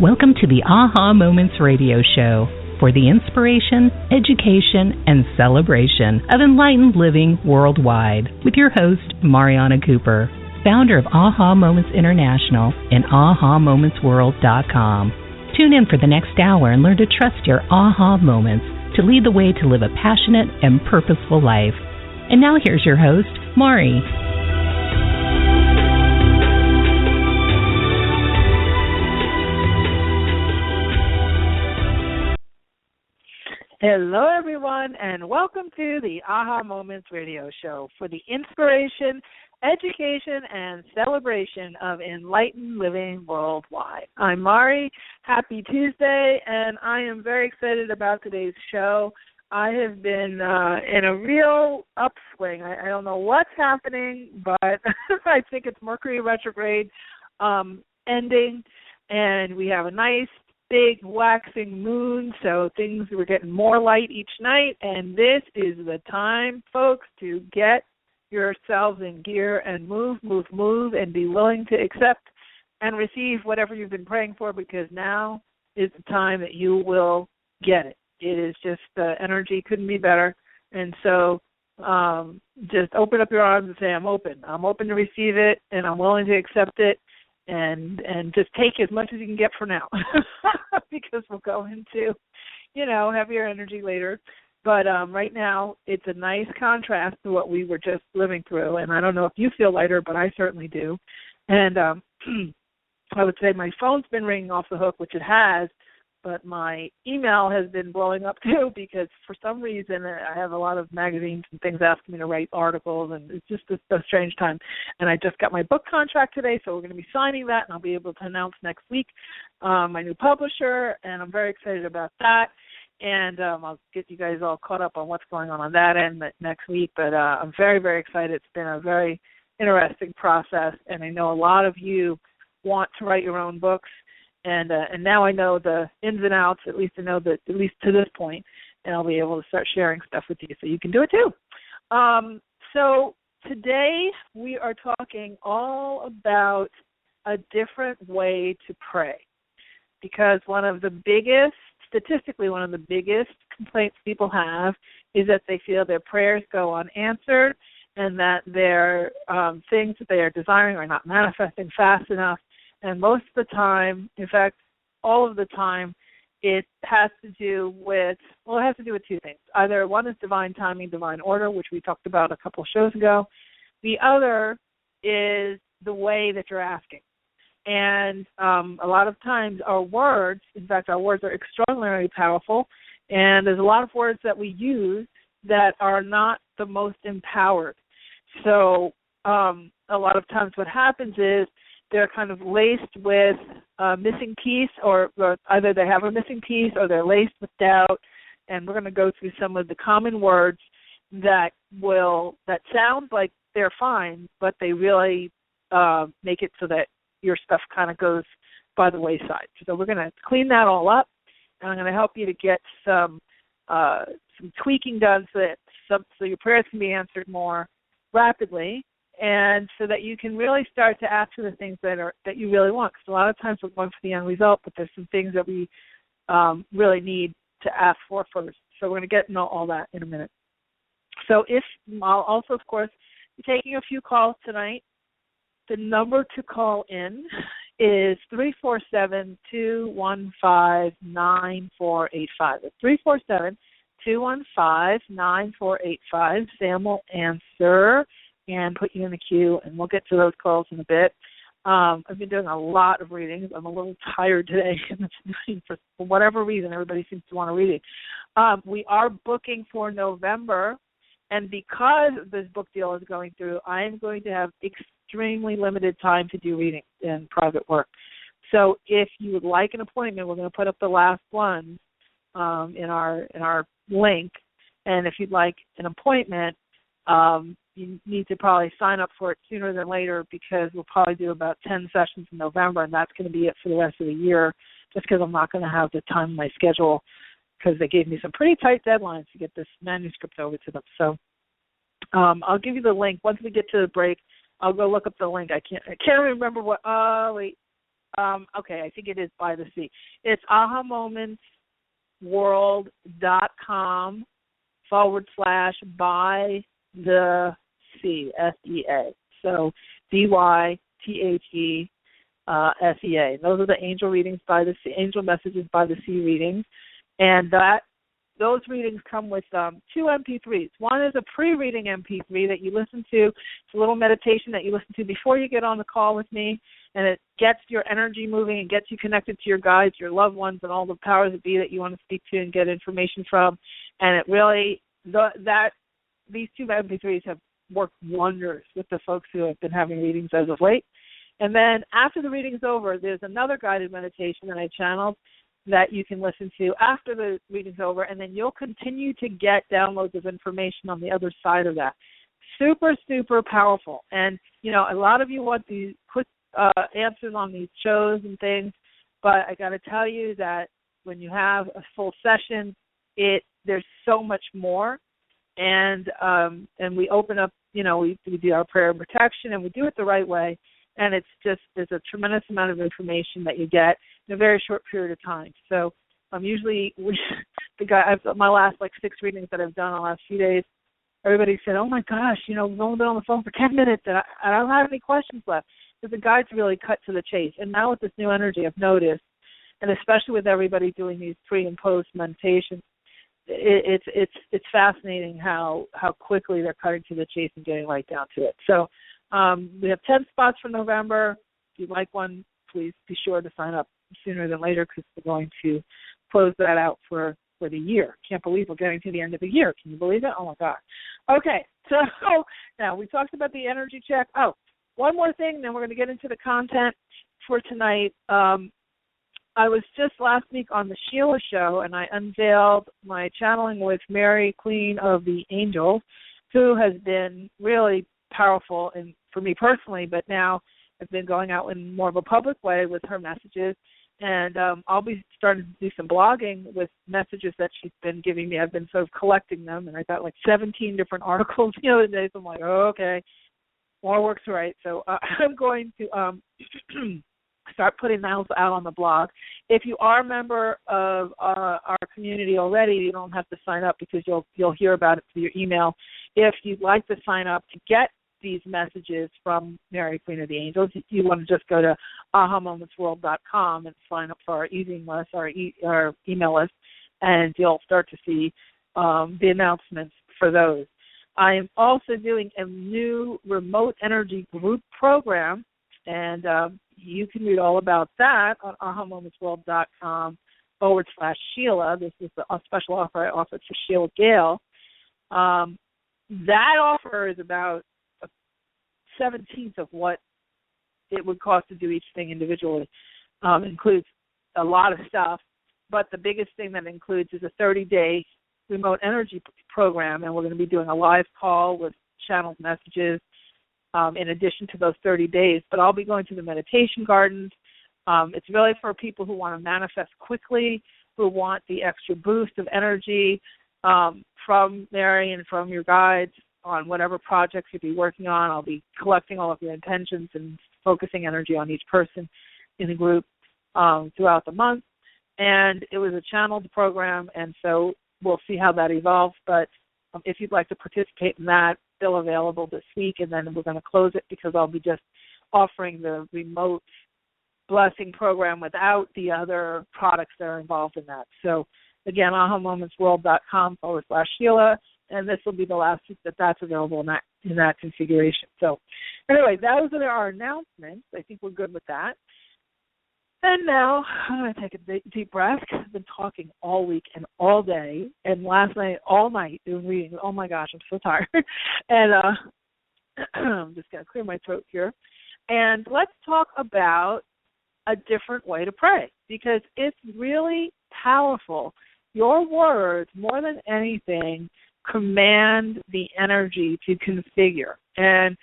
Welcome to the Aha Moments radio show for the inspiration, education, and celebration of enlightened living worldwide with your host, Mariana Cooper, founder of Aha Moments International and AhaMomentsWorld.com. Tune in for the next hour and learn to trust your aha moments to lead the way to live a passionate and purposeful life. And now here's your host, Mari. Hello, everyone, and welcome to the Aha Moments radio show for the inspiration, education, and celebration of enlightened living worldwide. I'm Mari. Happy Tuesday, and I am very excited about today's show. I have been in a real upswing. I don't know what's happening, but I think it's Mercury retrograde ending, and we have a nice big waxing moon, so we're getting more light each night, and this is the time, folks, to get yourselves in gear and move, and be willing to accept and receive whatever you've been praying for, because now is the time that you will get it. It is just, the energy couldn't be better, and so just open up your arms and say, I'm open to receive it, and I'm willing to accept it, and just take as much as you can get for now, because we'll go into, heavier energy later. But right now, it's a nice contrast to what we were just living through. And I don't know if you feel lighter, but I certainly do. And I would say my phone's been ringing off the hook, which it has, but my email has been blowing up too, because for some reason I have a lot of magazines and things asking me to write articles, and it's just a strange time. And I just got my book contract today, so we're going to be signing that, and I'll be able to announce next week my new publisher, and I'm very excited about that. And I'll get you guys all caught up on what's going on that end next week. But I'm very, very excited. It's been a very interesting process, and I know a lot of you want to write your own books. And now I know the ins and outs, at least I know that, at least to this point, and I'll be able to start sharing stuff with you so you can do it too. So today we are talking all about a different way to pray, because statistically one of the biggest complaints people have is that they feel their prayers go unanswered, and that their things that they are desiring are not manifesting fast enough. And most of the time, in fact, all of the time, it has to do with two things. Either one is divine timing, divine order, which we talked about a couple of shows ago. The other is the way that you're asking. And a lot of times our words are extraordinarily powerful, and there's a lot of words that we use that are not the most empowered. So a lot of times what happens is they're kind of laced with a missing piece, or either they have a missing piece or they're laced with doubt. And we're going to go through some of the common words that sound like they're fine, but they really make it so that your stuff kind of goes by the wayside. So we're going to clean that all up, and I'm going to help you to get some tweaking done so your prayers can be answered more rapidly, and so that you can really start to ask for the things that you really want. Because a lot of times we're going for the end result, but there's some things that we really need to ask for first. So we're going to get into all that in a minute. So I'll also, of course, be taking a few calls tonight. The number to call in is 347-215-9485. It's 347-215-9485. Sam will answer and put you in the queue, and we'll get to those calls in a bit. I've been doing a lot of readings. I'm a little tired today, and for whatever reason, everybody seems to want to read it. We are booking for November, and because this book deal is going through, I am going to have extremely limited time to do readings and private work. So if you would like an appointment, we're going to put up the last one in our link, and if you'd like an appointment, you need to probably sign up for it sooner than later, because we'll probably do about 10 sessions in November, and that's going to be it for the rest of the year, just because I'm not going to have the time in my schedule, because they gave me some pretty tight deadlines to get this manuscript over to them. So I'll give you the link. Once we get to the break, I'll go look up the link. I can't remember what, okay, I think it is by the sea. It's ahamomentsworld.com/by the sea, SEA. So DYTHE SEA. Those are the angel readings by the sea, angel messages by the sea readings, and those readings come with 2 MP3s. One is a pre-reading MP3 that you listen to. It's a little meditation that you listen to before you get on the call with me, and it gets your energy moving and gets you connected to your guides, your loved ones, and all the powers that be that you want to speak to and get information from. And it really, these 2 MP3s have worked wonders with the folks who have been having readings as of late. And then after the reading's over, there's another guided meditation that I channeled that you can listen to after the reading's over, and then you'll continue to get downloads of information on the other side of that. Super, super powerful. And, you know, a lot of you want these quick answers on these shows and things, but I got to tell you that when you have a full session, there's so much more. And we open up, you know, we do our prayer and protection, and we do it the right way. And it's just, there's a tremendous amount of information that you get in a very short period of time. So usually my last 6 readings that I've done in the last few days, everybody said, oh my gosh, you know, we've only been on the phone for 10 minutes and I don't have any questions left. Because the guides really cut to the chase. And now with this new energy, I've noticed, and especially with everybody doing these pre and post meditations, it's fascinating how quickly they're cutting to the chase and getting right down to it. So we have 10 spots for November. If you'd like one, please be sure to sign up sooner than later, because we're going to close that out for the year. Can't believe we're getting to the end of the year. Can you believe it? Oh, my God. Okay, so now we talked about the energy check. Oh, one more thing, then we're going to get into the content for tonight. I was just last week on the Sheila Show, and I unveiled my channeling with Mary, Queen of the Angels, who has been really powerful for me personally, but now I've been going out in more of a public way with her messages, and I'll be starting to do some blogging with messages that she's been giving me. I've been sort of collecting them, and I got 17 different articles the other day, so I'm like, oh, okay, more work's right. So I'm going to start putting those out on the blog. If you are a member of our community already, you don't have to sign up because you'll hear about it through your email. If you'd like to sign up to get these messages from Mary, Queen of the Angels, you want to just go to ahamomentsworld.com and sign up for our our email list, and you'll start to see the announcements for those. I am also doing a new remote energy group program, and you can read all about that on ahamomentsworld.com/Sheila. This is a special offer I offered to Sheila Gale. That offer is about a 17th of what it would cost to do each thing individually. Includes a lot of stuff, but the biggest thing that includes is a 30-day remote energy program, and we're going to be doing a live call with channeled messages in addition to those 30 days. But I'll be going to the meditation gardens. It's really for people who want to manifest quickly, who want the extra boost of energy from Mary and from your guides on whatever projects you'll be working on. I'll be collecting all of your intentions and focusing energy on each person in the group throughout the month. And it was a channeled program, and so we'll see how that evolves. But if you'd like to participate in that, still available this week, and then we're going to close it because I'll be just offering the remote blessing program without the other products that are involved in that. So, again, ahamomentsworld.com/Sheila, and this will be the last week that's available in that configuration. So, anyway, those are our announcements. I think we're good with that. And now I'm going to take a deep breath because I've been talking all week and all day, and last night all night doing readings. Oh, my gosh, I'm so tired. And I'm just going to clear my throat here. And let's talk about a different way to pray, because it's really powerful. Your words, more than anything, command the energy to configure. And,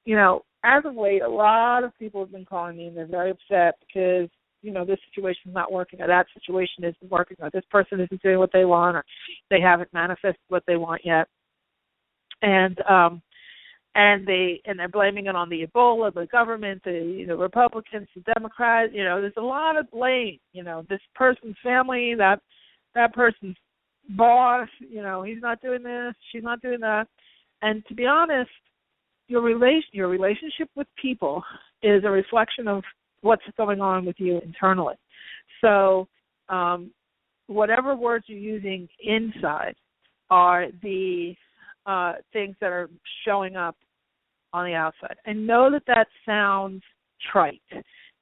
you know, as of late, a lot of people have been calling me, and they're very upset because, you know, this situation is not working, or that situation isn't working, or this person isn't doing what they want, or they haven't manifested what they want yet. And and they're blaming it on the Ebola, the government, the Republicans, the Democrats. There's a lot of blame. This person's family, that person's boss. He's not doing this, she's not doing that. And to be honest, your relationship with people is a reflection of what's going on with you internally. So whatever words you're using inside are the things that are showing up on the outside. And know that sounds trite.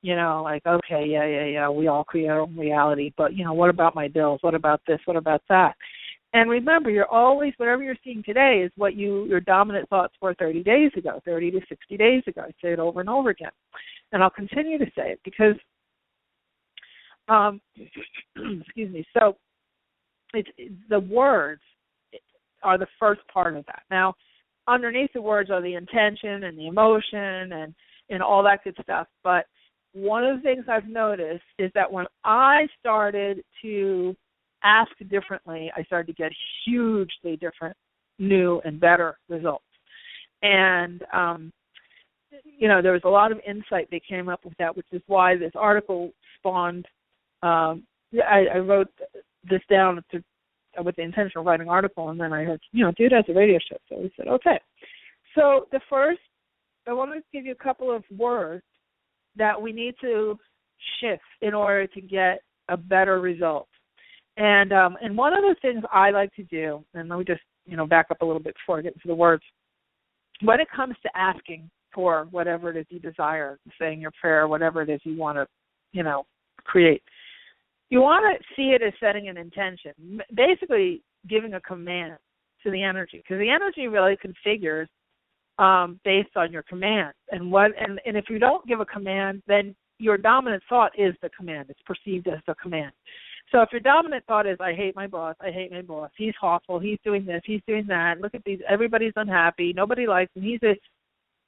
Like, okay, yeah, we all create our own reality, but, what about my bills? What about this? What about that? And remember, you're always, whatever you're seeing today is what your dominant thoughts were 30 days ago, 30 to 60 days ago. I say it over and over again. And I'll continue to say it because, excuse me, so the words are the first part of that. Now, underneath the words are the intention and the emotion and all that good stuff. But one of the things I've noticed is that when I started to ask differently, I started to get hugely different, new and better results. And, there was a lot of insight that came up with that, which is why this article spawned. I wrote this down with the intention of writing an article, and then I heard, do it as a radio show. So we said, okay. So the first, I want to give you a couple of words that we need to shift in order to get a better result. And one of the things I like to do, and let me just, back up a little bit before I get into the words, when it comes to asking for whatever it is you desire, saying your prayer, whatever it is you want to, create, you want to see it as setting an intention, basically giving a command to the energy, because the energy really configures based on your command. And if you don't give a command, then your dominant thought is the command. It's perceived as the command. So if your dominant thought is, I hate my boss, he's awful, he's doing this, he's doing that, look at these, everybody's unhappy, nobody likes him,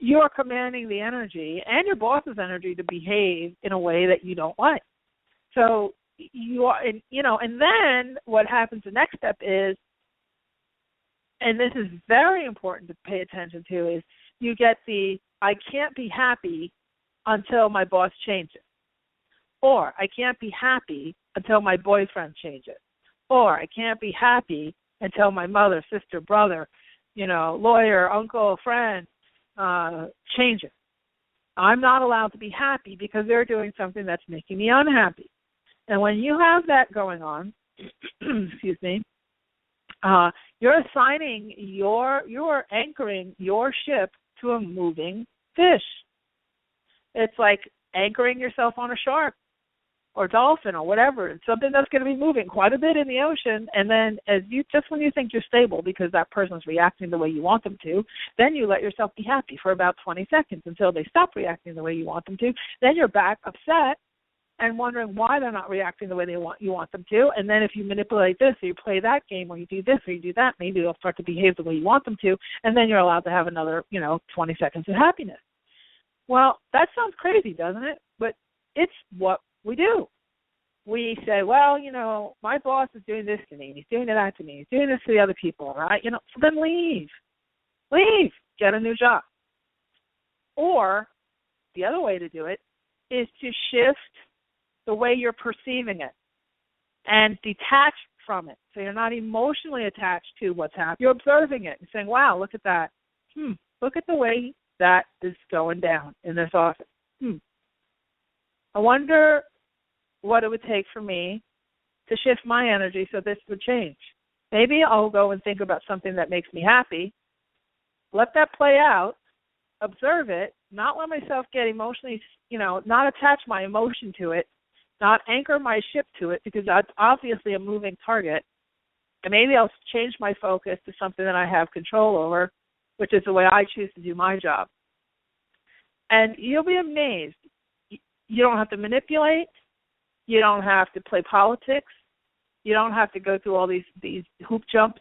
you're commanding the energy and your boss's energy to behave in a way that you don't like. So you are, and then what happens, the next step is, and this is very important to pay attention to, is you get I can't be happy until my boss changes. Or I can't be happy until my boyfriend changes. Or I can't be happy until my mother, sister, brother, lawyer, uncle, friend changes. I'm not allowed to be happy because they're doing something that's making me unhappy. And when you have that going on, excuse me, you're assigning you're anchoring your ship to a moving fish. It's like anchoring yourself on a shark or dolphin or whatever, something that's going to be moving quite a bit in the ocean, and then just when you think you're stable because that person's reacting the way you want them to, then you let yourself be happy for about 20 seconds until they stop reacting the way you want them to. Then you're back upset and wondering why they're not reacting the way you want them to, and then if you manipulate this or you play that game or you do this or you do that, maybe they'll start to behave the way you want them to, and then you're allowed to have another 20 seconds of happiness. Well, that sounds crazy, doesn't it? But it's what we do. We say, well, my boss is doing this to me, he's doing that to me, he's doing this to the other people, right? So then leave, get a new job. Or the other way to do it is to shift the way you're perceiving it and detach from it. So you're not emotionally attached to what's happening. You're observing it and saying, wow, look at that. Look at the way that is going down in this office. I wonder what it would take for me to shift my energy so this would change. Maybe I'll go and think about something that makes me happy, let that play out, observe it, not let myself get emotionally, not attach my emotion to it, not anchor my ship to it, because that's obviously a moving target. And maybe I'll change my focus to something that I have control over, which is the way I choose to do my job. And you'll be amazed. You don't have to manipulate. You don't have to play politics. You don't have to go through all these hoop jumps.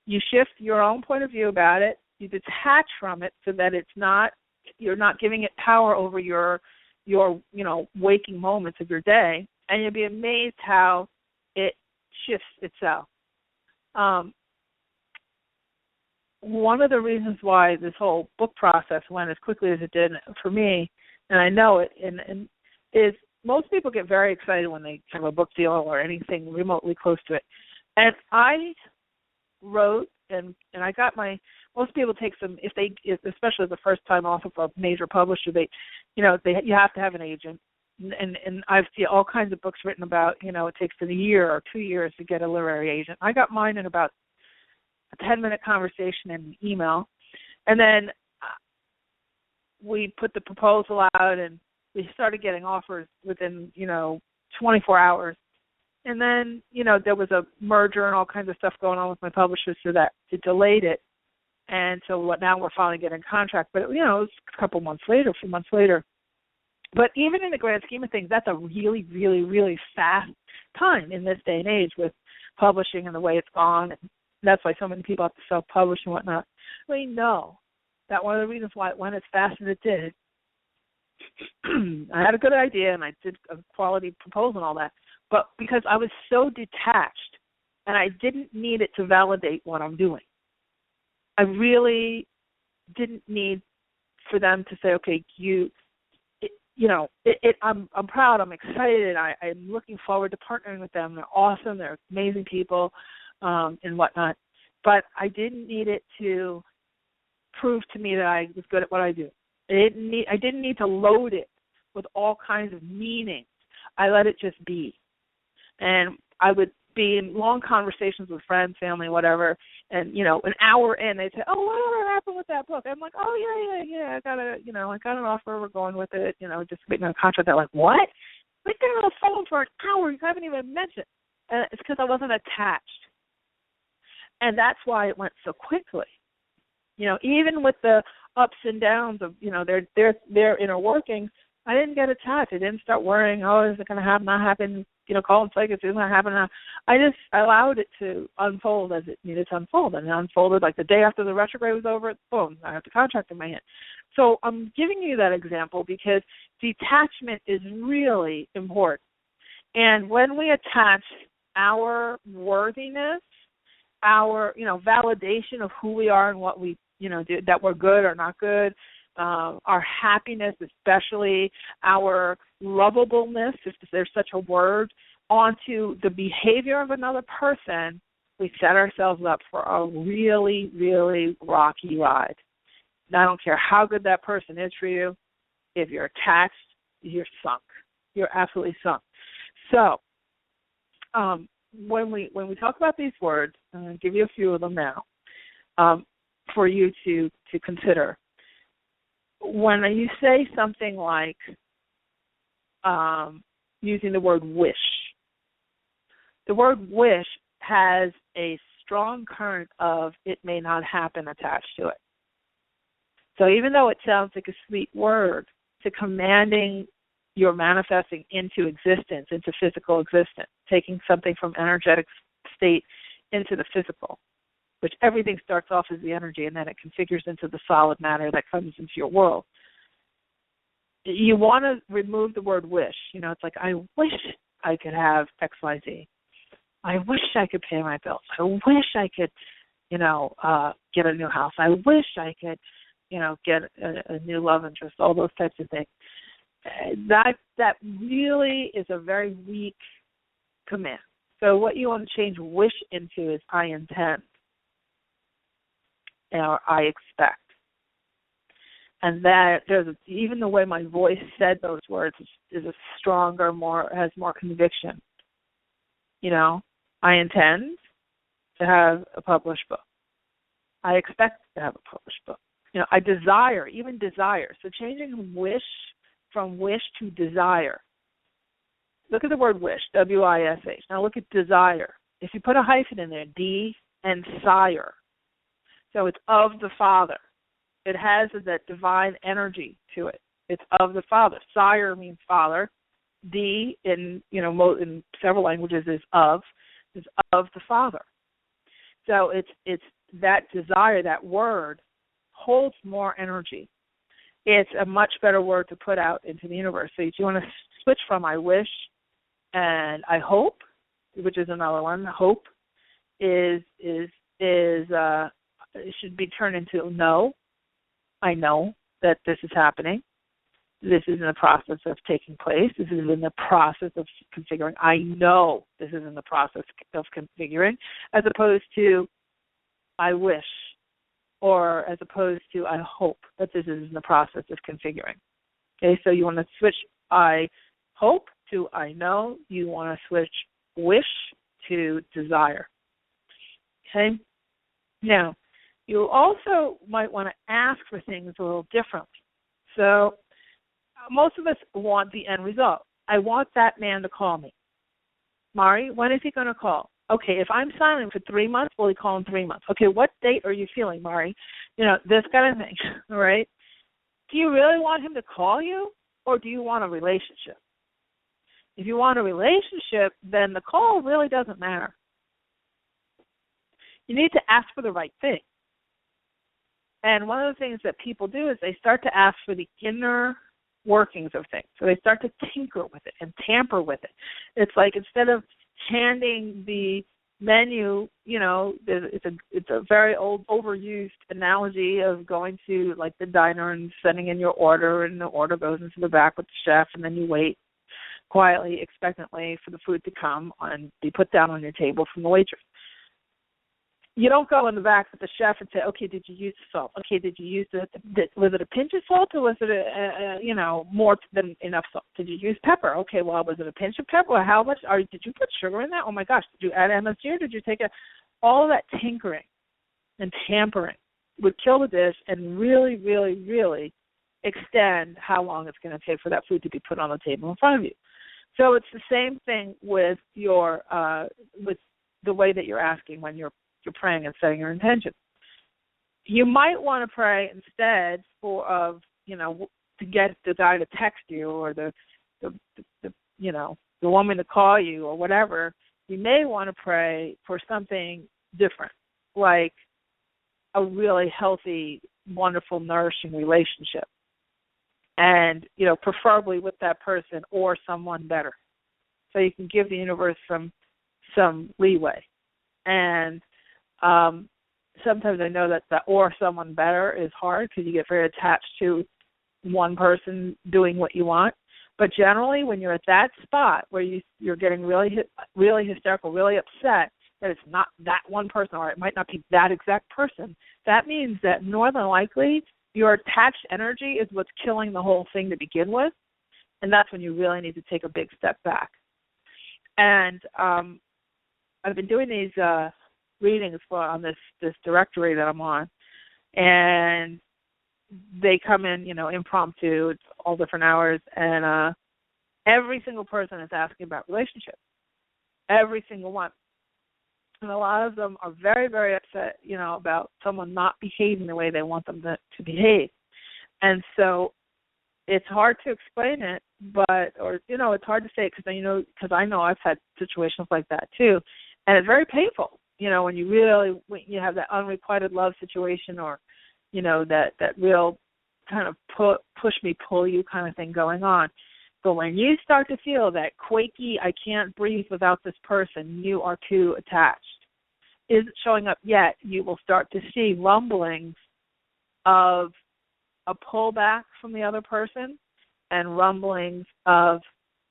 You shift your own point of view about it. You detach from it so that you're not giving it power over your waking moments of your day, and you'll be amazed how it shifts itself. one of the reasons why this whole book process went as quickly as it did for me, and I know it, and is most people get very excited when they have a book deal or anything remotely close to it. And I wrote, and I got most people take some, especially the first time off of a major publisher, you have to have an agent. And I've seen all kinds of books written about, it takes a year or 2 years to get a literary agent. I got mine in about a 10-minute conversation and an email. And then we put the proposal out, and we started getting offers within, 24 hours. And then, there was a merger and all kinds of stuff going on with my publisher, so that it delayed it. And so now we're finally getting a contract. But, it was a few months later. But even in the grand scheme of things, that's a really, really, really fast time in this day and age with publishing and the way it's gone. And that's why so many people have to self-publish and whatnot. We know that one of the reasons why it went as fast as it did, I had a good idea and I did a quality proposal and all that, but because I was so detached and I didn't need it to validate what I'm doing. I really didn't need for them to say, okay, I'm proud, I'm excited, I'm looking forward to partnering with them. They're awesome, they're amazing people, and whatnot. But I didn't need it to prove to me that I was good at what I do. I didn't need to load it with all kinds of meanings. I let it just be. And I would be in long conversations with friends, family, whatever, and, an hour in, they'd say, oh, what happened with that book? I'm like, oh, yeah, I got an offer, we're going with it, just waiting on a contract. They're like, what? We've been on the phone for an hour, you haven't even mentioned. And it's because I wasn't attached. And that's why it went so quickly. Even with the ups and downs of, their inner workings, I didn't get attached. I didn't start worrying, is it going to happen, not happen, call and psych, it's going to happen. I just allowed it to unfold as it needed to unfold. And it unfolded like the day after the retrograde was over, boom, I have the contract in my hand. So I'm giving you that example because detachment is really important. And when we attach our worthiness, our, validation of who we are and what we, do, that we're good or not good, our happiness, especially our lovableness, if there's such a word, onto the behavior of another person, we set ourselves up for a really, really rocky ride. And I don't care how good that person is for you. If you're attached, you're sunk. You're absolutely sunk. So when we talk about these words, I'm going to give you a few of them now for you to consider. When you say something like using the word wish, the word wish has a strong current of it may not happen attached to it. So even though it sounds like a sweet word, to commanding your manifesting into existence, into physical existence, taking something from energetic state into the physical, which everything starts off as the energy and then it configures into the solid matter that comes into your world. You want to remove the word wish. It's like, I wish I could have X, Y, Z. I wish I could pay my bills. I wish I could, get a new house. I wish I could, get a new love interest, all those types of things. That really is a very weak command. So what you want to change wish into is I intend, or I expect. And that even the way my voice said those words is a stronger, has more conviction. I intend to have a published book. I expect to have a published book. I desire, even desire. So changing wish from wish to desire. Look at the word wish, W-I-S-H. Now look at desire. If you put a hyphen in there, D and sire. So it's of the Father. It has that divine energy to it. It's of the Father. Sire means father. D in several languages is of the Father. So it's that desire, that word holds more energy. It's a much better word to put out into the universe. So if you want to switch from I wish and I hope, which is another one. Hope is it should be turned into no. I know that this is happening. This is in the process of taking place. This is in the process of configuring. I know this is in the process of configuring, as opposed to I wish, or as opposed to I hope that this is in the process of configuring. Okay, so you want to switch I hope to I know. You want to switch wish to desire. Okay? Now, you also might want to ask for things a little differently. So most of us want the end result. I want that man to call me. Mari, when is he going to call? Okay, if I'm silent for 3 months, will he call in 3 months? Okay, what date are you feeling, Mari? This kind of thing, all right? Do you really want him to call you, or do you want a relationship? If you want a relationship, then the call really doesn't matter. You need to ask for the right thing. And one of the things that people do is they start to ask for the inner workings of things. So they start to tinker with it and tamper with it. It's like instead of handing the menu, it's a very old, overused analogy of going to like the diner and sending in your order, and the order goes into the back with the chef, and then you wait quietly, expectantly for the food to come and be put down on your table from the waitress. You don't go in the back with the chef and say, okay, did you use the salt? Okay, did you use was it a pinch of salt, or was it more than enough salt? Did you use pepper? Okay, well, was it a pinch of pepper? Or how much? Did you put sugar in that? Oh my gosh, did you add MSG, or did you take all of that tinkering and tampering would kill the dish and really, really, really extend how long it's going to take for that food to be put on the table in front of you. So it's the same thing with your with the way that you're asking when you're praying and setting your intention. You might want to pray instead to get the guy to text you, or the woman to call you, or whatever. You may want to pray for something different, like a really healthy, wonderful, nourishing relationship, and preferably with that person or someone better, so you can give the universe some leeway. And sometimes I know that the or someone better is hard because you get very attached to one person doing what you want. But generally, when you're at that spot where you're getting really, really hysterical, really upset that it's not that one person, or it might not be that exact person, that means that more than likely your attached energy is what's killing the whole thing to begin with, and that's when you really need to take a big step back. And I've been doing these readings on this directory that I'm on, and they come in, impromptu. It's all different hours, and every single person is asking about relationships. Every single one. And a lot of them are very, very upset, about someone not behaving the way they want them to behave. And so it's hard to explain it, it's hard to say it because I know I've had situations like that too, and it's very painful. When you have that unrequited love situation, or that real kind of push me, pull you kind of thing going on. But when you start to feel that quaky, I can't breathe without this person, you are too attached, isn't showing up yet, you will start to see rumblings of a pullback from the other person, and rumblings of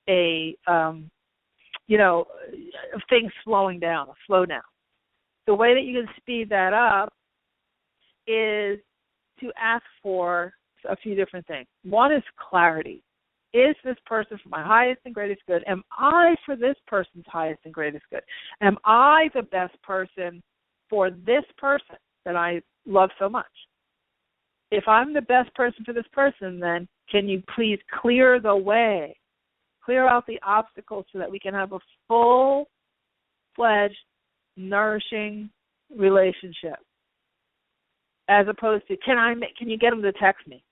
things slowing down, a slowdown. The way that you can speed that up is to ask for a few different things. One is clarity. Is this person for my highest and greatest good? Am I for this person's highest and greatest good? Am I the best person for this person that I love so much? If I'm the best person for this person, then can you please clear the way, clear out the obstacles so that we can have a full-fledged, nourishing relationship, as opposed to can you get them to text me?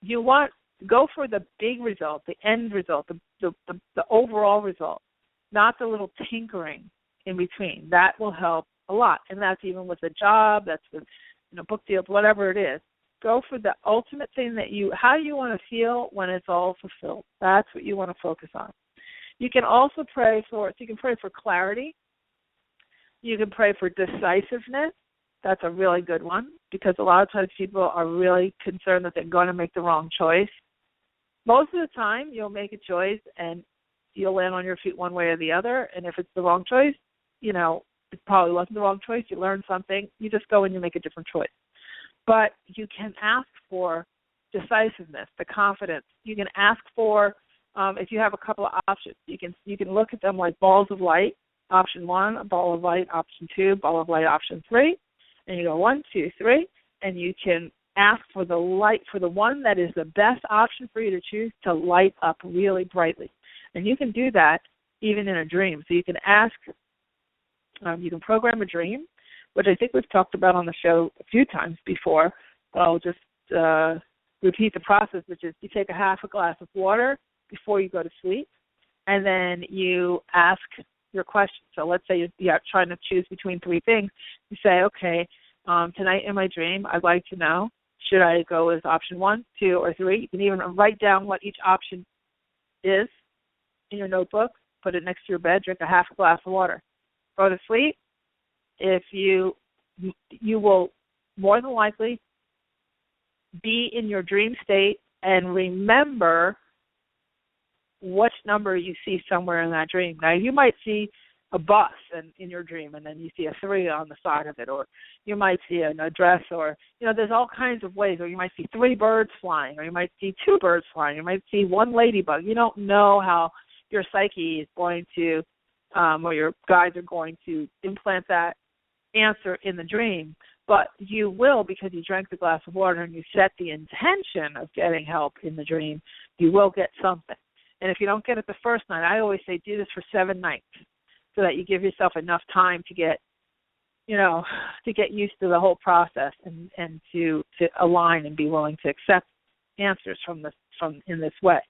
You want to go for the big result, the end result, the overall result, not the little tinkering in between. That will help a lot, and that's even with a job, that's with book deals, whatever it is. Go for the ultimate thing how you want to feel when it's all fulfilled. That's what you want to focus on. You can also pray for clarity. You can pray for decisiveness. That's a really good one, because a lot of times people are really concerned that they're going to make the wrong choice. Most of the time, you'll make a choice and you'll land on your feet one way or the other. And if it's the wrong choice, it probably wasn't the wrong choice. You learn something. You just go and you make a different choice. But you can ask for decisiveness, the confidence. You can ask for, if you have a couple of options, you can look at them like balls of light. Option 1, a ball of light. Option 2, ball of light. Option 3. And you go 1, 2, 3, and you can ask for the light, for the one that is the best option for you to choose, to light up really brightly. And you can do that even in a dream. So you can ask, you can program a dream, which I think we've talked about on the show a few times before. I'll just repeat the process, which is you take a half a glass of water before you go to sleep, and then you ask your question. So let's say you're trying to choose between 3 things. You say, okay, tonight in my dream, I'd like to know, should I go with option 1, 2, or 3? You can even write down what each option is in your notebook, put it next to your bed, drink a half a glass of water. Go to sleep. If you will more than likely be in your dream state and remember which number you see somewhere in that dream. Now, you might see a bus in your dream, and then you see a 3 on the side of it, or you might see an address, or, there's all kinds of ways, or you might see 3 birds flying, or you might see 2 birds flying, you might see 1 ladybug. You don't know how your psyche is going to, or your guides are going to implant that answer in the dream, but you will, because you drank the glass of water and you set the intention of getting help in the dream, you will get something. And if you don't get it the first night, I always say do this for 7 nights so that you give yourself enough time to get, to get used to the whole process and to align and be willing to accept answers from in this way.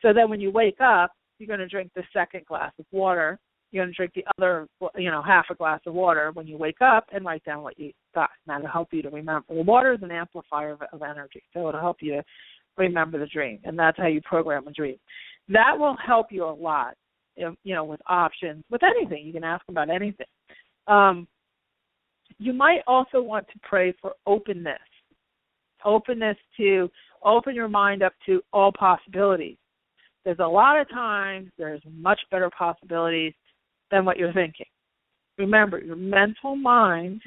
So then when you wake up, you're going to drink the second glass of water. You're going to drink the other, half a glass of water when you wake up and write down what you got. And that'll help you to remember. The water is an amplifier of energy, so it'll help you to remember the dream, and that's how you program a dream. That will help you a lot, with options, with anything. You can ask about anything. You might also want to pray for openness to open your mind up to all possibilities. There's a lot of times there's much better possibilities than what you're thinking. Remember, your mental mind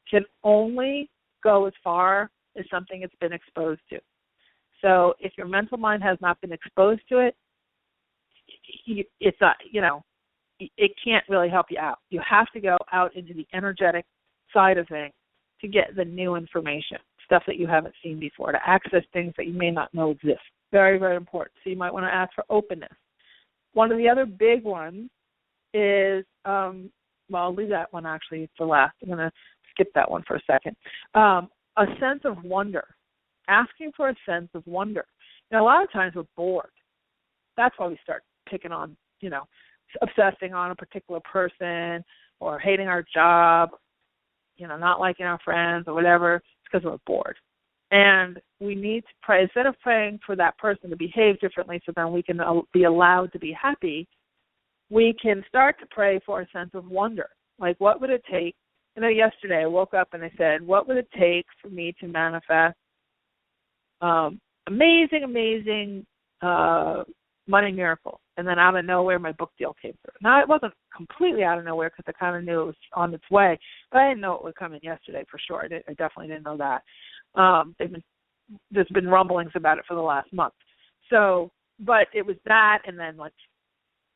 can only go as far as something it's been exposed to. So if your mental mind has not been exposed to it, it's it can't really help you out. You have to go out into the energetic side of things to get the new information, stuff that you haven't seen before, to access things that you may not know exist. Very, very important. So you might want to ask for openness. One of the other big ones is, I'll leave that one actually for last. I'm going to skip that one for a second. A sense of wonder. Asking for a sense of wonder. A lot of times we're bored. That's why we start picking on, obsessing on a particular person or hating our job, not liking our friends or whatever. It's because we're bored. And we need to pray, instead of praying for that person to behave differently so then we can be allowed to be happy, we can start to pray for a sense of wonder. Like, what would it take? Yesterday I woke up and I said, what would it take for me to manifest amazing money miracle? And then out of nowhere, my book deal came through. Now, it wasn't completely out of nowhere because I kind of knew it was on its way, but I didn't know it would come in yesterday for sure. I definitely didn't know that. There's been rumblings about it for the last month. So, but it was that, and then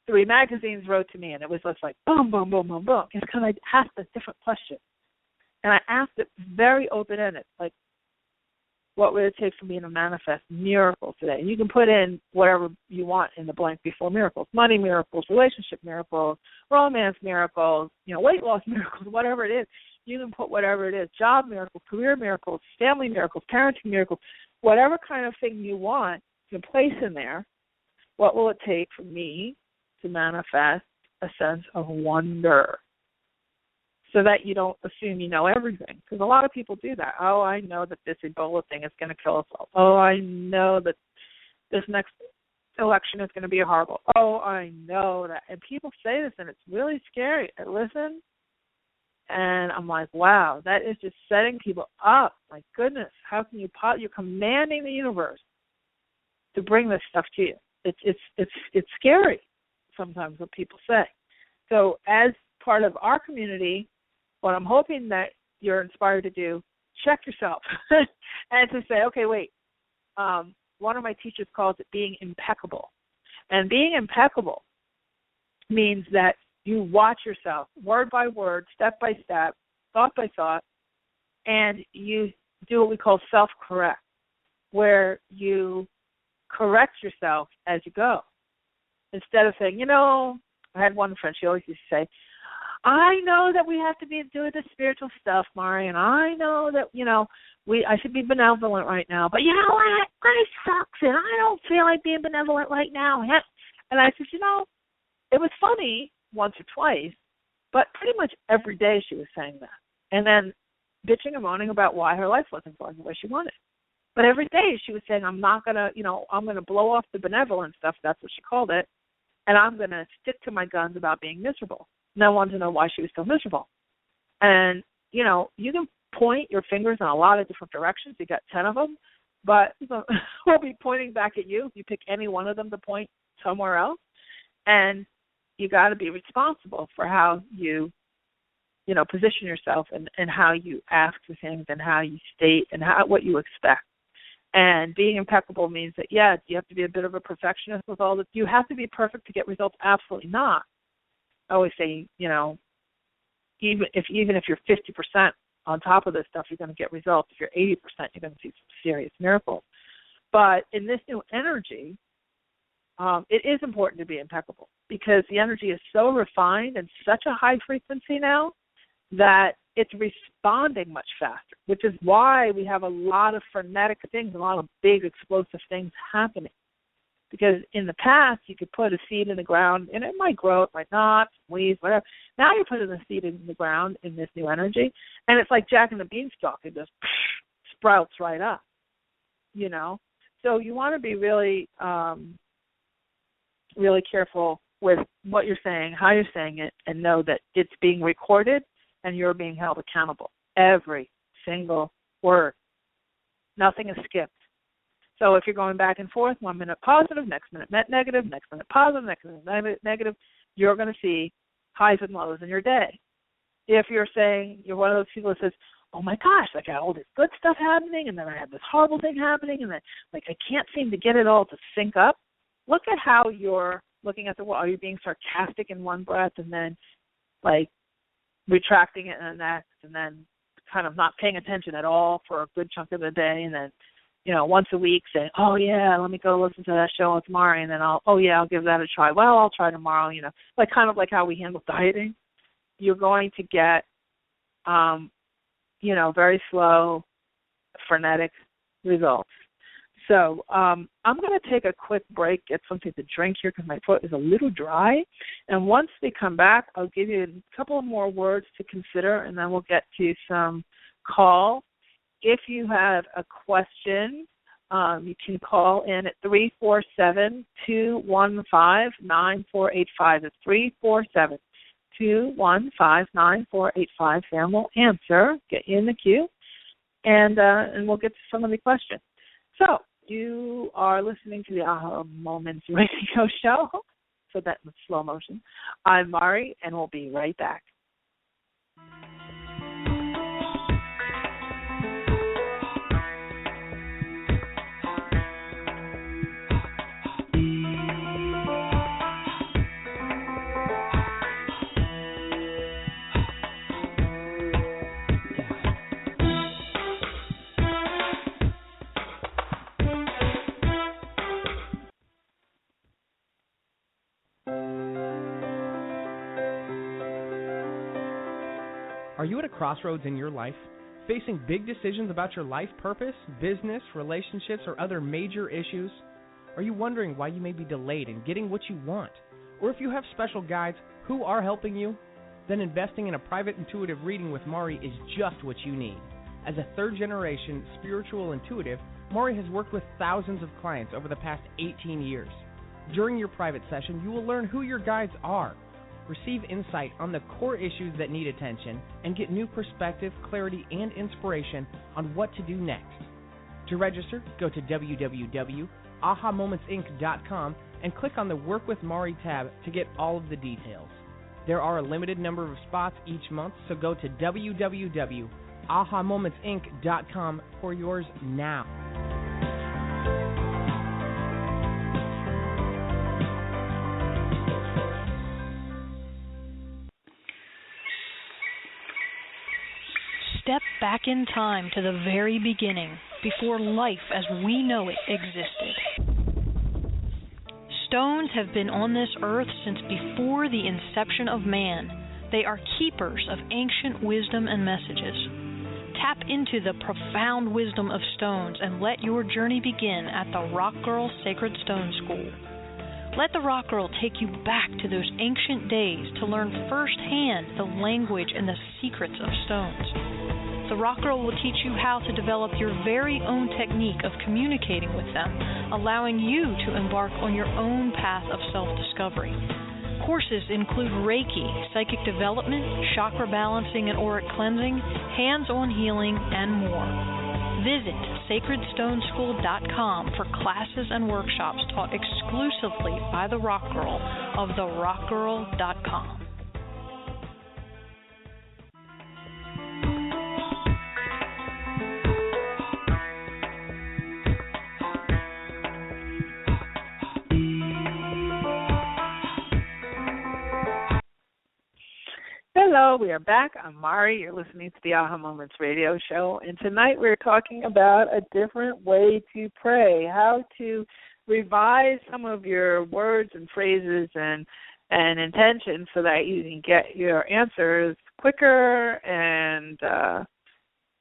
3 magazines wrote to me, and it was just like boom, boom, boom, boom, boom. It's because I asked a different question, and I asked it very open-ended, like, what would it take for me to manifest miracles today? And you can put in whatever you want in the blank before miracles: money miracles, relationship miracles, romance miracles, weight loss miracles, whatever it is. You can put whatever it is: job miracles, career miracles, family miracles, parenting miracles, whatever kind of thing you want, you can place in there. What will it take for me to manifest a sense of wonder? So that you don't assume you know everything. Because a lot of people do that. Oh, I know that this Ebola thing is going to kill us all. Oh, I know that this next election is going to be horrible. Oh, I know that. And people say this, and it's really scary. And listen, And I'm like, wow, that is just setting people up. My goodness, how can you're commanding the universe to bring this stuff to you. It's scary sometimes what people say. So as part of our community, what I'm hoping that you're inspired to do, check yourself and to say, okay, wait, one of my teachers calls it being impeccable. And being impeccable means that you watch yourself word by word, step by step, thought by thought, and you do what we call self-correct, where you correct yourself as you go. Instead of saying, I had one friend, she always used to say, I know that we have to be doing the spiritual stuff, Mari, and I know that, I should be benevolent right now, but you know what? Life sucks, and I don't feel like being benevolent right now. And I said, it was funny once or twice, but pretty much every day she was saying that. And then bitching and moaning about why her life wasn't going the way she wanted. But every day she was saying, I'm not going to, I'm going to blow off the benevolent stuff, that's what she called it, and I'm going to stick to my guns about being miserable. And I wanted to know why she was so miserable. And, you can point your fingers in a lot of different directions. You got 10 of them, but we'll be pointing back at you. You pick any one of them to point somewhere else. And you got to be responsible for how you, position yourself and how you ask for things and how you state and what you expect. And being impeccable means that, yes, you have to be a bit of a perfectionist with all this. You have to be perfect to get results? Absolutely not. I always say, even if you're 50% on top of this stuff, you're going to get results. If you're 80%, you're going to see some serious miracles. But in this new energy, it is important to be impeccable because the energy is so refined and such a high frequency now that it's responding much faster, which is why we have a lot of frenetic things, a lot of big explosive things happening. Because in the past, you could put a seed in the ground, and it might grow, it might not, weeds, whatever. Now you're putting the seed in the ground in this new energy, and it's like Jack and the Beanstalk. It just sprouts right up, So you want to be really, really careful with what you're saying, how you're saying it, and know that it's being recorded and you're being held accountable. Every single word. Nothing is skipped. So if you're going back and forth, 1 minute positive, next minute negative, next minute positive, next minute negative, you're going to see highs and lows in your day. If you're saying, you're one of those people that says, oh my gosh, I got all this good stuff happening, and then I have this horrible thing happening, and then I can't seem to get it all to sync up, look at how you're looking at the world. Are you being sarcastic in one breath and then retracting it in the next, and then kind of not paying attention at all for a good chunk of the day, and then once a week saying, oh, yeah, let me go listen to that show tomorrow, and then I'll give that a try. Well, I'll try tomorrow, kind of like how we handle dieting. You're going to get, very slow, frenetic results. So I'm going to take a quick break, get something to drink here because my throat is a little dry. And once we come back, I'll give you a couple more words to consider, and then we'll get to some calls. If you have a question, you can call in at 347-215-9485. It's 347-215-9485. Sam will answer, get you in the queue, and we'll get to some of the questions. So you are listening to the Aha Moments radio show, so that's in slow motion. I'm Mari, and we'll be right back. Are you at a crossroads in your life, facing big decisions about your life purpose, business, relationships, or other major issues? Are you wondering why you may be delayed in getting what you want? Or if you have special guides who are helping you? Then investing in a private intuitive reading with Mari is just what you need. As a third-generation spiritual intuitive, Mari has worked with thousands of clients over the past 18 years. During your private session, you will learn who your guides are, Receive insight on the core issues that need attention and get new perspective, clarity, and inspiration on what to do next. To register, go to www.ahamomentsinc.com and click on the Work with Mari tab to get all of the details. There are a limited number of spots each month, so go to www.ahamomentsinc.com for yours now. Step back in time to the very beginning, before life as we know it existed. Stones have been on this earth since before the inception of man. They are keepers of ancient wisdom and messages. Tap into the profound wisdom of stones and let your journey begin at the Rock Girl Sacred Stone School. Let the Rock Girl take you back to those ancient days to learn firsthand the language and the secrets of stones. The Rock Girl will teach you how to develop your very own technique of communicating with them, allowing you to embark on your own path of self-discovery. Courses include Reiki, psychic development, chakra balancing and auric cleansing, hands-on healing, and more. Visit sacredstoneschool.com for classes and workshops taught exclusively by the Rock Girl of therockgirl.com. Hello, we are back. I'm Mari. You're listening to the Aha Moments radio show. And tonight we're talking about a different way to pray, how to revise some of your words and phrases and intentions so that you can get your answers quicker and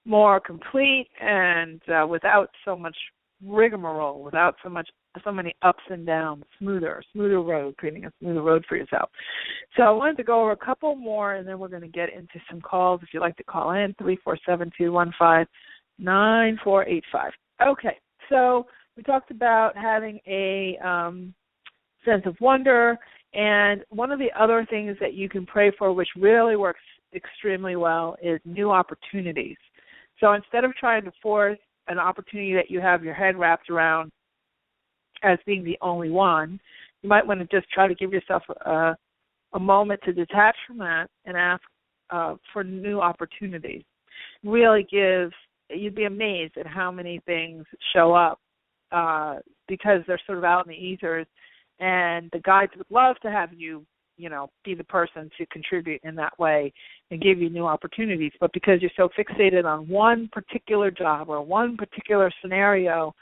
more complete and without so much rigmarole, without so many ups and downs, smoother road, creating a smoother road for yourself. So I wanted to go over a couple more, and then we're going to get into some calls. If you'd like to call in, 347-215-9485. Okay, so we talked about having a sense of wonder, and one of the other things that you can pray for, which really works extremely well, is new opportunities. So instead of trying to force an opportunity that you have your head wrapped around as being the only one, you might want to just try to give yourself a moment to detach from that and ask for new opportunities. Really you'd be amazed at how many things show up because they're sort of out in the ethers, and the guides would love to have you, be the person to contribute in that way and give you new opportunities. But because you're so fixated on one particular job or one particular scenario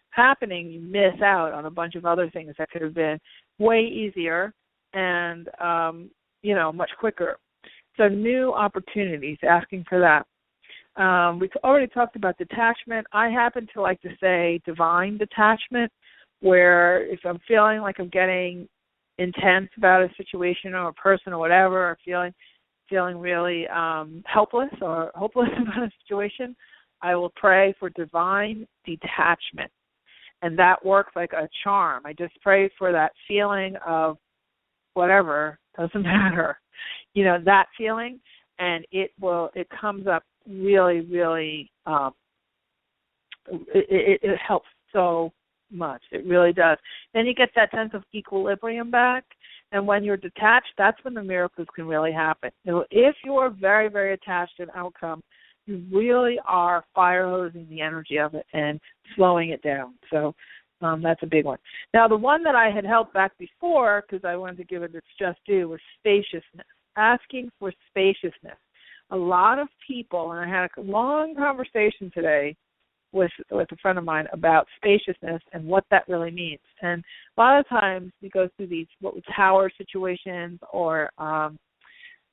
happening, you miss out on a bunch of other things that could have been way easier and, much quicker. So new opportunities, asking for that. We've already talked about detachment. I happen to like to say divine detachment, where if I'm feeling like I'm getting intense about a situation or a person or whatever, or feeling really helpless or hopeless about a situation, I will pray for divine detachment. And that works like a charm. I just pray for that feeling of whatever, doesn't matter, that feeling, and it comes up really, really, it helps so much. It really does. Then you get that sense of equilibrium back, and when you're detached, that's when the miracles can really happen. If you're very, very attached to an outcome, you really are fire hosing the energy of it and slowing it down. So that's a big one. Now, the one that I had held back before, because I wanted to give it its just due, was spaciousness, asking for spaciousness. A lot of people, and I had a long conversation today with a friend of mine about spaciousness and what that really means. And a lot of times we go through these tower situations or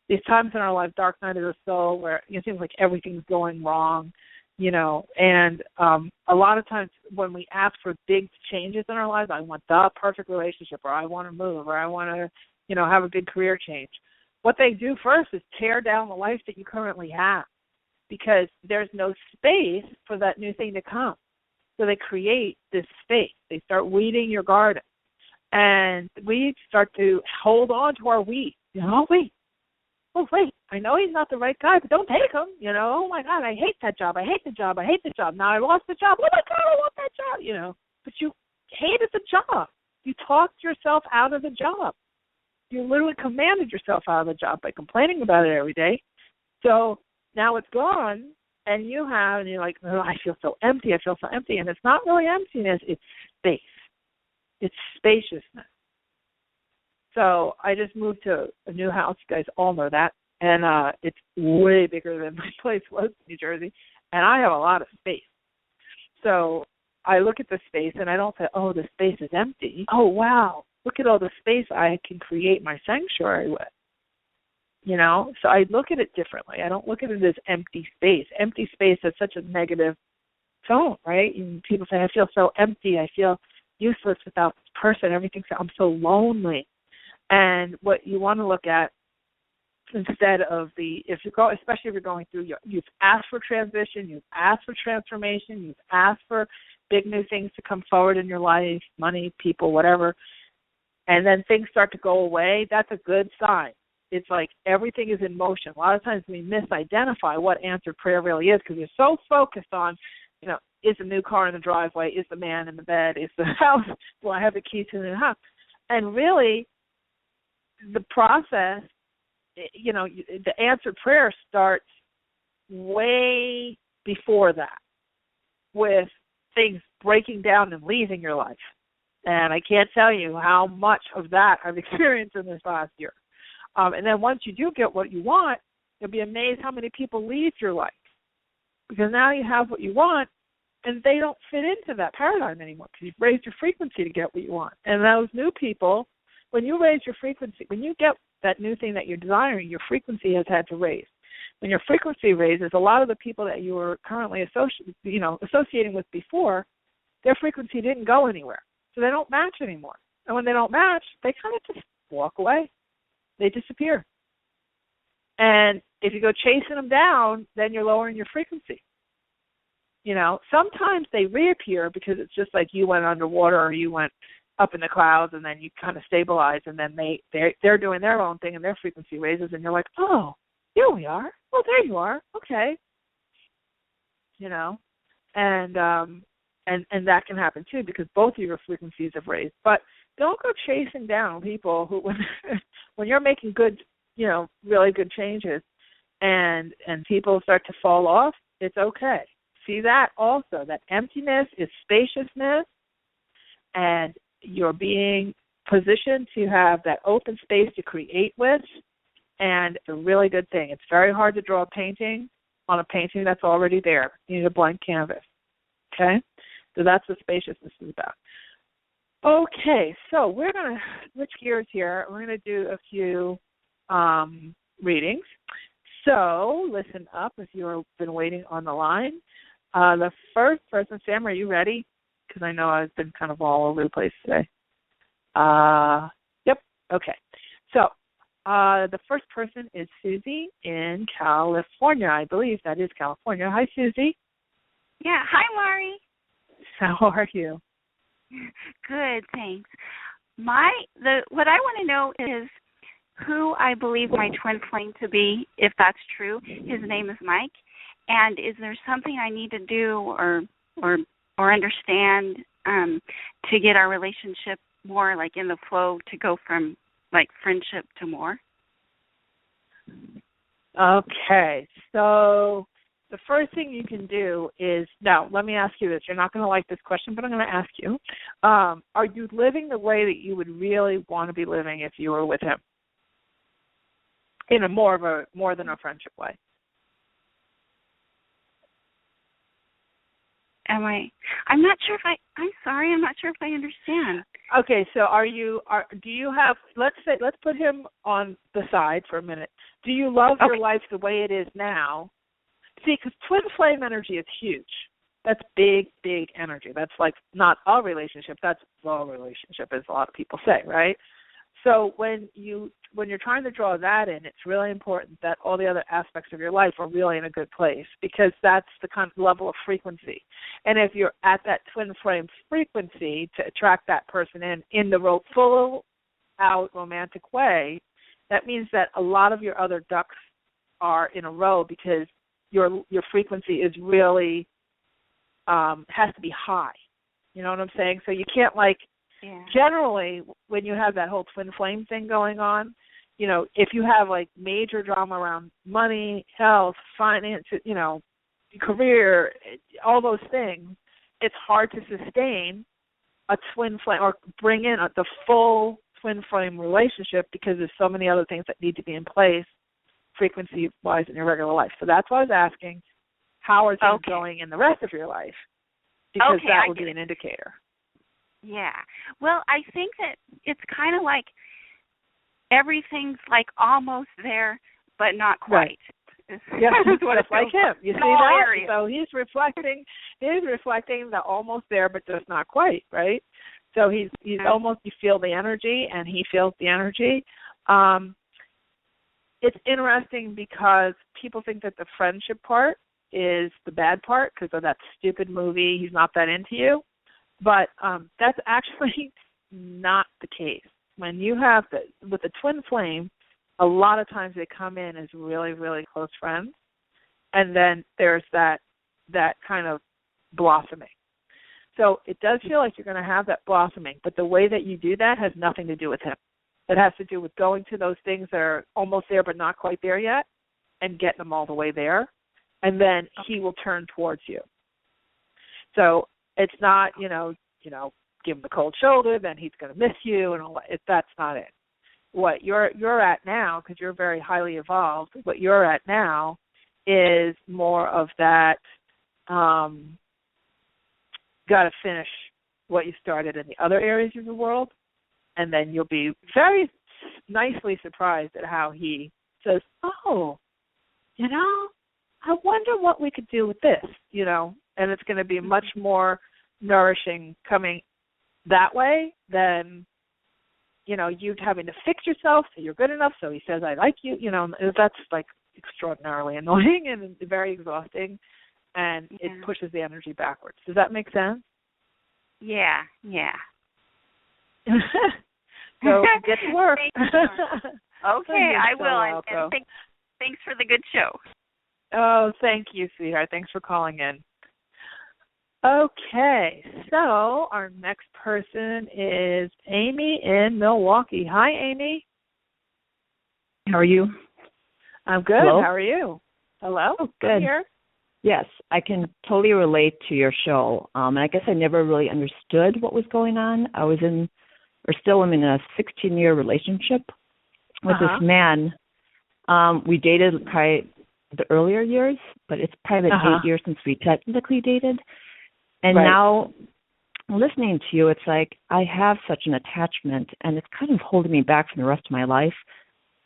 these times in our life, dark night of the soul, where it seems like everything's going wrong, and a lot of times when we ask for big changes in our lives, I want the perfect relationship, or I want to move, or I want to, have a big career change. What they do first is tear down the life that you currently have, because there's no space for that new thing to come. So they create this space. They start weeding your garden. And we start to hold on to our weeds. Wait. Oh, wait, I know he's not the right guy, but don't take him. Oh, my God, I hate that job. I hate the job. I hate the job. Now I lost the job. Oh, my God, I want that job, But you hated the job. You talked yourself out of the job. You literally commanded yourself out of the job by complaining about it every day. So now it's gone, and you're like, oh, I feel so empty. And it's not really emptiness. It's space. It's spaciousness. So I just moved to a new house. You guys all know that. And it's way bigger than my place was in New Jersey. And I have a lot of space. So I look at the space, and I don't say, oh, the space is empty. Oh, wow, look at all the space I can create my sanctuary with. So I look at it differently. I don't look at it as empty space. Empty space has such a negative tone, right? And people say, I feel so empty. I feel useless without this person. I'm so lonely. And what you want to look at instead of especially if you're going through, you've asked for transition, you've asked for transformation, you've asked for big new things to come forward in your life, money, people, whatever, and then things start to go away, that's a good sign. It's like everything is in motion. A lot of times we misidentify what answered prayer really is because you're so focused on, is the new car in the driveway, is the man in the bed, is the house, will I have the key to the house? And really, the process, the answered prayer starts way before that with things breaking down and leaving your life. And I can't tell you how much of that I've experienced in this last year. And then once you do get what you want, you'll be amazed how many people leave your life. Because now you have what you want, and they don't fit into that paradigm anymore because you've raised your frequency to get what you want. And those new people, when you raise your frequency, when you get that new thing that you're desiring, your frequency has had to raise. When your frequency raises, a lot of the people that you were currently associating with before, their frequency didn't go anywhere. So they don't match anymore. And when they don't match, they kind of just walk away. They disappear. And if you go chasing them down, then you're lowering your frequency. Sometimes they reappear because it's just like you went underwater or you went up in the clouds and then you kind of stabilize and then they're doing their own thing and their frequency raises and you're like, oh, here we are. Oh, there you are. Okay. And that can happen too because both of your frequencies have raised. But don't go chasing down people who, when you're making good, really good changes and people start to fall off, it's okay. See that also, that emptiness is spaciousness and you're being positioned to have that open space to create with, and it's a really good thing. It's very hard to draw a painting on a painting that's already there. You need a blank canvas, okay? So that's what spaciousness is about. Okay, so we're going to switch gears here. We're going to do a few readings. So listen up if you've been waiting on the line. The first person, Sam, are you ready? Because I know I've been kind of all over the place today. Yep, okay. So the first person is Susie in California. I believe that is California. Hi, Susie. Yeah, hi, Mari. How are you? Good, thanks. What I want to know is who I believe my twin flame to be, if that's true. His name is Mike. And is there something I need to do or understand to get our relationship more like in the flow to go from like friendship to more? Okay, so the first thing you can do is, now let me ask you this. You're not going to like this question, but I'm going to ask you. Are you living the way that you would really want to be living if you were with him? In a more than a friendship way? I'm not sure if I'm sorry, I'm not sure if I understand. Okay, so do you have, let's put him on the side for a minute. Do you love your life the way it is now? See, because twin flame energy is huge. That's big, big energy. That's like not a relationship, that's the relationship, as a lot of people say, right? So when you're trying to draw that in, it's really important that all the other aspects of your life are really in a good place because that's the kind of level of frequency. And if you're at that twin flame frequency to attract that person in the full out romantic way, that means that a lot of your other ducks are in a row because your frequency is really has to be high. You know what I'm saying? So you can't generally when you have that whole twin flame thing going on, you know, if you have like major drama around money, health, finance, you know, career, all those things, it's hard to sustain a twin flame or bring in the full twin flame relationship because there's so many other things that need to be in place frequency-wise in your regular life. So that's why I was asking, how are things going in the rest of your life? Because that would be an indicator. Yeah. Well, I think that it's kind of like everything's like almost there, but not quite. Right. Yeah, just like him. You see that? Area. So he's reflecting the almost there, but just not quite, right? So he's almost, you feel the energy, and he feels the energy. It's interesting because people think that the friendship part is the bad part because of that stupid movie, He's Not That Into You. But that's actually not the case. When you have with the twin flame, a lot of times they come in as really, really close friends, and then there's that kind of blossoming. So it does feel like you're going to have that blossoming, but the way that you do that has nothing to do with him. It has to do with going to those things that are almost there but not quite there yet and getting them all the way there, and then he will turn towards you. So it's not, you know, give him the cold shoulder, then he's going to miss you, and all that. That's not it. What you're at now, because you're very highly evolved, what you're at now is more of that got to finish what you started in the other areas of the world, and then you'll be very nicely surprised at how he says, oh, you know, I wonder what we could do with this, you know, and it's going to be much more nourishing coming that way than, you know, you having to fix yourself so you're good enough, so he says, I like you, you know, that's like extraordinarily annoying and very exhausting, and it pushes the energy backwards. Does that make sense? Yeah. So get to work. Okay, I will. And thanks for the good show. Oh, thank you, sweetheart. Thanks for calling in. Okay, so our next person is Amy in Milwaukee. Hi, Amy. How are you? I'm good. Hello? How are you? Hello? Oh, good. I'm here. Yes, I can totally relate to your show. And I guess I never really understood what was going on. I was still am in a 16-year relationship with this man. We dated probably the earlier years, but it's probably been 8 years since we technically dated. And now, listening to you, it's like I have such an attachment, and it's kind of holding me back from the rest of my life.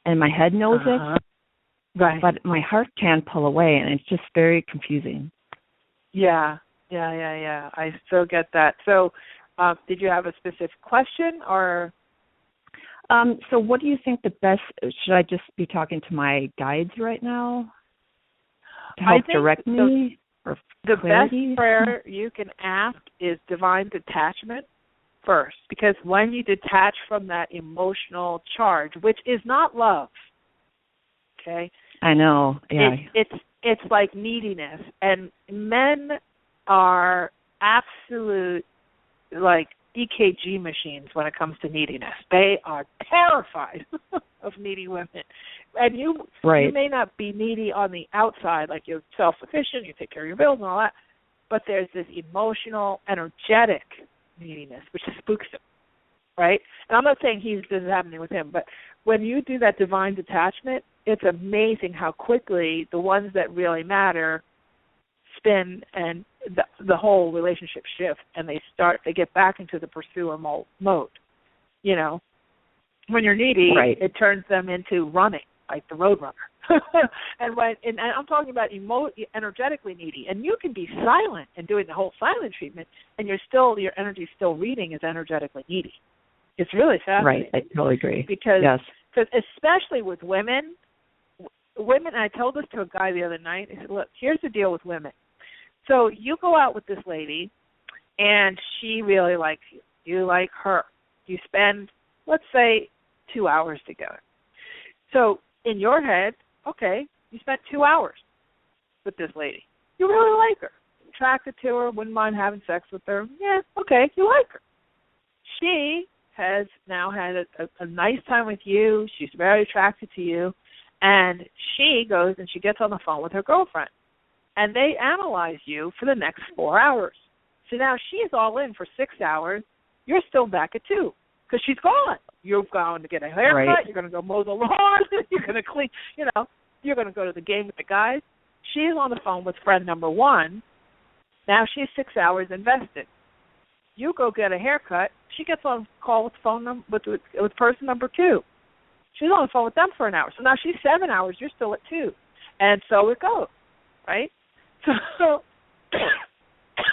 And my head knows it, but my heart can't pull away, and it's just very confusing. Yeah. I still get that. So did you have a specific question, or? So what do you think the best, should I just be talking to my guides right now to help direct me? The best prayer you can ask is divine detachment first, because when you detach from that emotional charge, which is not love, okay? I know, yeah. It's like neediness, and men are absolute, like, EKG machines when it comes to neediness. They are terrified of needy women. And you may not be needy on the outside, like you're self-sufficient, you take care of your bills and all that, but there's this emotional, energetic neediness, which spooks him, right? And I'm not saying this is happening with him, but when you do that divine detachment, it's amazing how quickly the ones that really matter spin and the whole relationship shifts, and they get back into the pursuer mode. You know, when you're needy, it turns them into running, like the road runner. and I'm talking about energetically needy, and you can be silent and doing the whole silent treatment, and your energy's still reading as energetically needy. It's really fascinating. Right, I totally agree. Because especially with women, and I told this to a guy the other night. I said, look, here's the deal with women. So you go out with this lady, and she really likes you. You like her. You spend, let's say, 2 hours together. So in your head, okay, you spent 2 hours with this lady. You really like her. Attracted to her, wouldn't mind having sex with her. Yeah, okay, you like her. She has now had a nice time with you. She's very attracted to you. And she goes and she gets on the phone with her girlfriend. And they analyze you for the next 4 hours. So now she's all in for 6 hours. You're still back at 2 because she's gone. You're going to get a haircut. Right. You're going to go mow the lawn. You're going to clean, you're going to go to the game with the guys. She's on the phone with friend number 1. Now she's 6 hours invested. You go get a haircut. She gets on call with with person number 2. She's on the phone with them for an hour. So now she's 7 hours. You're still at 2. And so it goes, right? So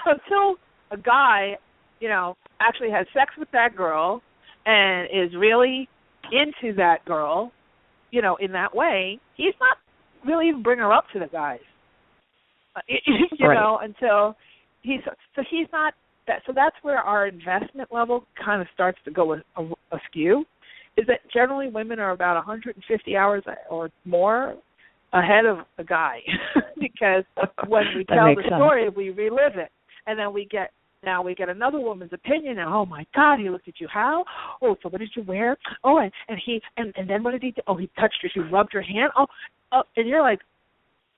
until a guy, actually has sex with that girl and is really into that girl, in that way, he's not really even bringing her up to the guys. Until he's not that. So that's where our investment level kind of starts to go askew. Is that generally women are about 150 hours or more ahead of a guy because when we tell the story, we relive it, and then we get another woman's opinion. And, oh my God, he looked at you how? Oh, so what did you wear? Oh, and then what did he do? Oh, he touched her. She rubbed her hand. Oh, and you're like,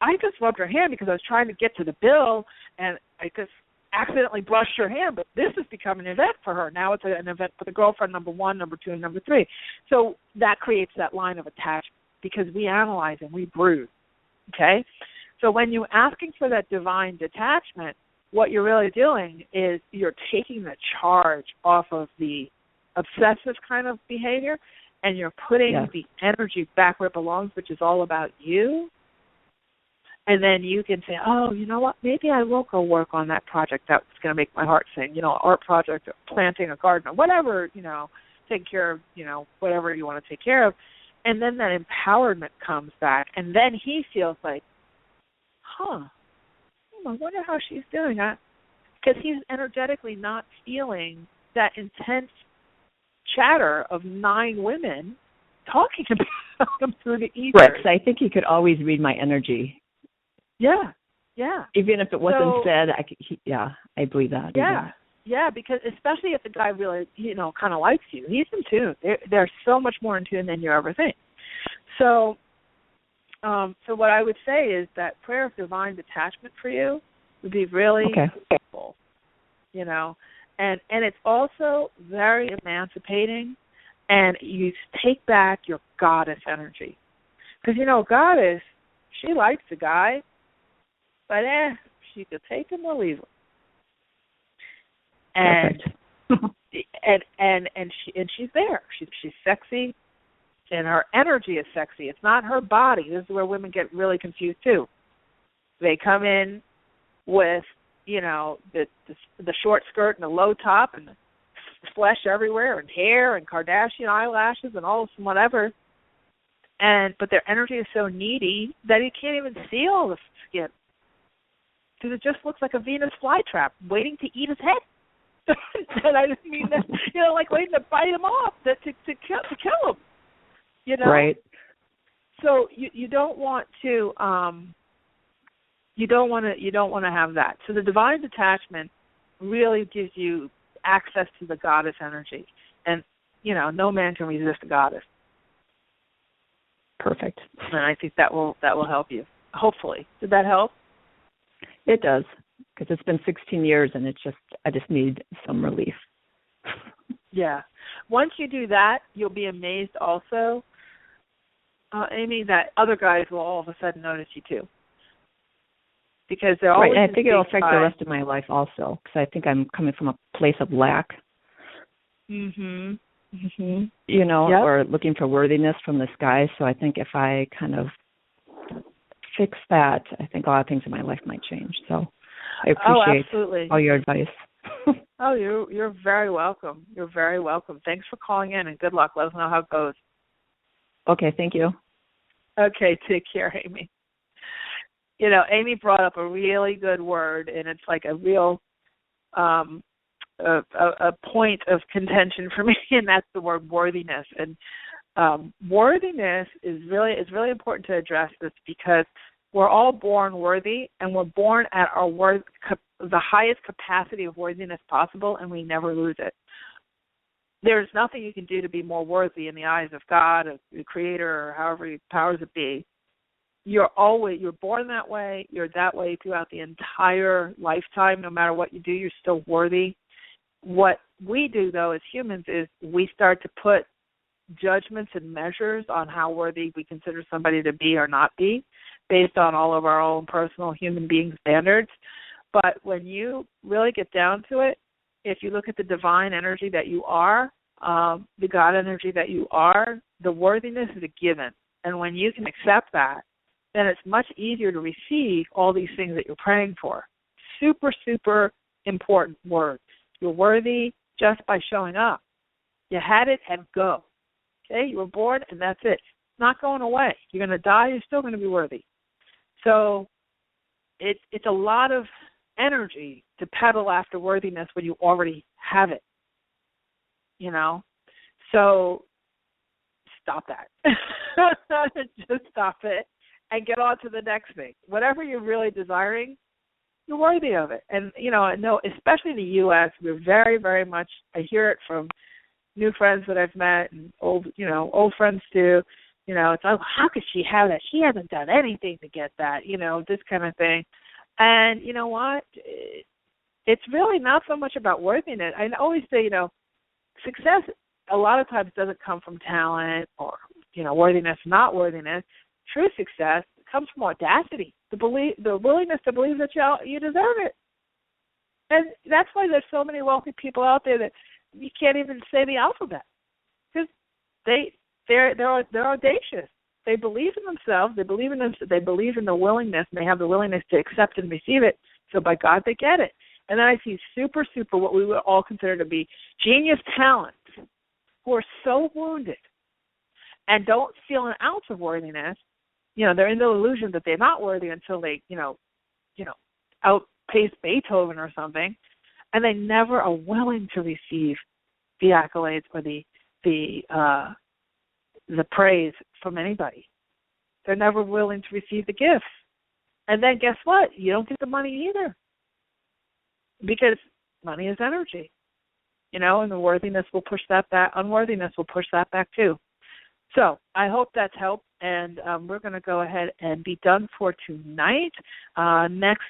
I just rubbed her hand because I was trying to get to the bill, and I just accidentally brushed her hand, but this has become an event for her. Now it's an event for the girlfriend number 1, number 2, and number 3. So that creates that line of attachment because we analyze and we brood, okay? So when you're asking for that divine detachment, what you're really doing is you're taking the charge off of the obsessive kind of behavior, and you're putting the energy back where it belongs, which is all about you. And then you can say, oh, you know what, maybe I will go work on that project that's going to make my heart sing, art project, or planting a garden, or whatever, take care of, whatever you want to take care of. And then that empowerment comes back. And then he feels like, I wonder how she's doing that. Because he's energetically not feeling that intense chatter of 9 women talking about him through the ether. Right, because I think he could always read my energy. Yeah. Even if it wasn't said, I believe that. Yeah, because especially if the guy really, kind of likes you, he's in tune. They're so much more in tune than you ever think. So what I would say is that prayer of divine detachment for you would be really helpful, and it's also very emancipating, and you take back your goddess energy. Because, goddess, she likes the guy, but she could take him or leave him. And she's there. She's sexy, and her energy is sexy. It's not her body. This is where women get really confused too. They come in with, the short skirt and the low top and the flesh everywhere and hair and Kardashian eyelashes and all this and whatever. But their energy is so needy that you can't even see all the skin. Because it just looks like a Venus flytrap waiting to eat his head. And I just mean that, like waiting to bite him off to kill him. Right. So you don't want to you don't want to have that. So the divine detachment really gives you access to the goddess energy, and no man can resist a goddess. Perfect. And I think that will help you. Hopefully, did that help? It does, because it's been 16 years, and I just need some relief. Yeah. Once you do that, you'll be amazed also, Amy, that other guys will all of a sudden notice you too. Because they're always right, and I think it'll affect the rest of my life also, because I think I'm coming from a place of lack. Mhm. Mhm. Or looking for worthiness from this guy. So I think if I kind of fix that, I think a lot of things in my life might change. So I appreciate all your advice. Oh, you're very welcome. You're very welcome. Thanks for calling in, and good luck. Let us know how it goes. Okay, thank you. Okay, take care, Amy. Amy brought up a really good word, and it's like a real a point of contention for me, and that's the word worthiness. And worthiness is really important to address this, because we're all born worthy, and we're born at our the highest capacity of worthiness possible, and we never lose it. There's nothing you can do to be more worthy in the eyes of God, of the Creator, or however powers it be. You're born that way. You're that way throughout the entire lifetime. No matter what you do, you're still worthy. What we do, though, as humans, is we start to put judgments and measures on how worthy we consider somebody to be or not be, based on all of our own personal human being standards. But when you really get down to it, if you look at the divine energy that you are, the God energy that you are, the worthiness is a given. And when you can accept that, then it's much easier to receive all these things that you're praying for. Super, super important words. You're worthy just by showing up. You had it, and go. Okay, you were born, and that's it. It's not going away. You're going to die, you're still going to be worthy. So it's a lot of energy to pedal after worthiness when you already have it, So stop that. Just stop it and get on to the next thing. Whatever you're really desiring, you're worthy of it. And, I know, especially in the U.S., we're very, very much, I hear it from new friends that I've met and old friends too. It's like, how could she have that? She hasn't done anything to get that, this kind of thing. And you know what? It's really not so much about worthiness. I always say, success a lot of times doesn't come from talent or, worthiness, not worthiness. True success comes from audacity, the willingness to believe that you deserve it. And that's why there's so many wealthy people out there that you can't even say the alphabet, because they're audacious. They believe in themselves. They believe in the willingness, and they have the willingness to accept and receive it. So by God, they get it. And then I see super what we would all consider to be genius talents who are so wounded and don't feel an ounce of worthiness. They're in the illusion that they're not worthy until they, outpace Beethoven or something, and they never are willing to receive the accolades or the praise from anybody. They're never willing to receive the gifts. And then guess what? You don't get the money either, because money is energy, and the worthiness will push that back. Unworthiness will push that back too. So I hope that's helped, and we're going to go ahead and be done for tonight. Next